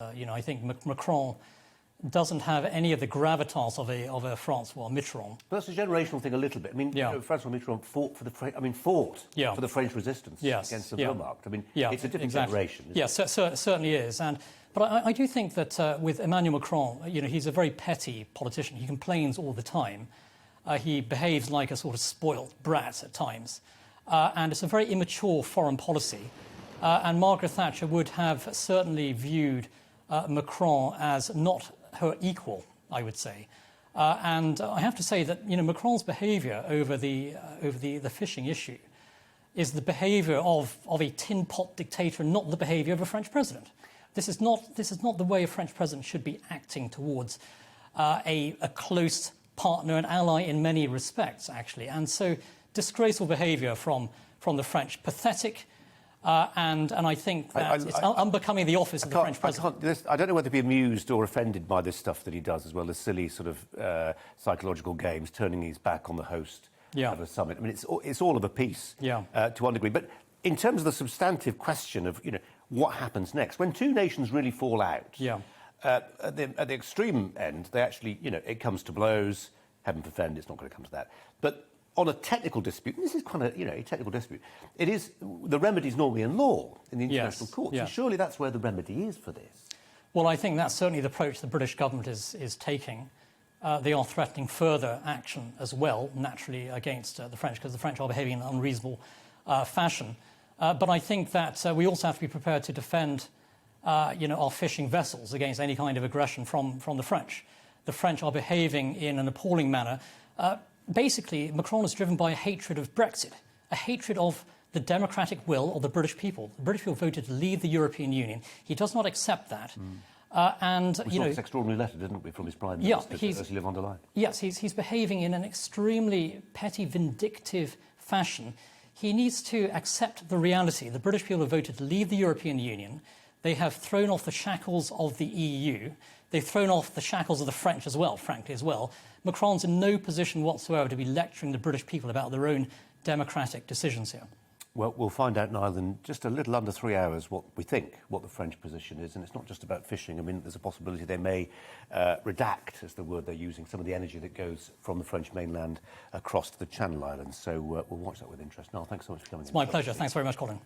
I think Macron doesn't have any of the gravitas of a Francois Mitterrand. But that's a generational thing a little bit. I mean, Francois Mitterrand fought for the French resistance against the Wehrmacht. I mean, it's a different generation. Yes, it certainly is. But I do think that with Emmanuel Macron, he's a very petty politician. He complains all the time. He behaves like a sort of spoiled brat at times. And it's a very immature foreign policy. And Margaret Thatcher would have certainly viewed Macron as not her equal, I would say. And I have to say that Macron's behaviour over the fishing issue is the behaviour of a tin pot dictator, not the behaviour of a French president. This is not the way a French president should be acting towards a close partner and ally in many respects, actually. And so disgraceful behaviour from the French, pathetic. And I think that it's unbecoming the office of the French president. I don't know whether to be amused or offended by this stuff that he does, as well as silly sort of psychological games, turning his back on the host of a summit. I mean, it's all of a piece to one degree. But in terms of the substantive question of what happens next, when two nations really fall out, at the extreme end, they actually it comes to blows. Heaven forfend, it's not going to come to that. But on a technical dispute, and this is kind of a technical dispute, it is the remedy is normally in law in the international courts. And surely that's where the remedy is for this. Well, I think that's certainly the approach the British government is taking. They are threatening further action as well, naturally, against the French, because the French are behaving in an unreasonable fashion. But I think that we also have to be prepared to defend, our fishing vessels against any kind of aggression from the French. The French are behaving in an appalling manner. Basically, Macron is driven by a hatred of Brexit, a hatred of the democratic will of the British people. The British people voted to leave the European Union. He does not accept that. And we saw this extraordinary letter, didn't we, from his Prime Minister, Ursula von der Leyen? Yes, he's behaving in an extremely petty, vindictive fashion. He needs to accept the reality. The British people have voted to leave the European Union. They have thrown off the shackles of the EU. They've thrown off the shackles of the French as well, frankly, as well. Macron's in no position whatsoever to be lecturing the British people about their own democratic decisions here. Well, we'll find out, Nile, in just a little under 3 hours what the French position is. And it's not just about fishing. I mean, there's a possibility they may redact, as the word they're using, some of the energy that goes from the French mainland across to the Channel Islands. So we'll watch that with interest. Nile, thanks so much for coming in. It's my pleasure. Thanks very much, Colin.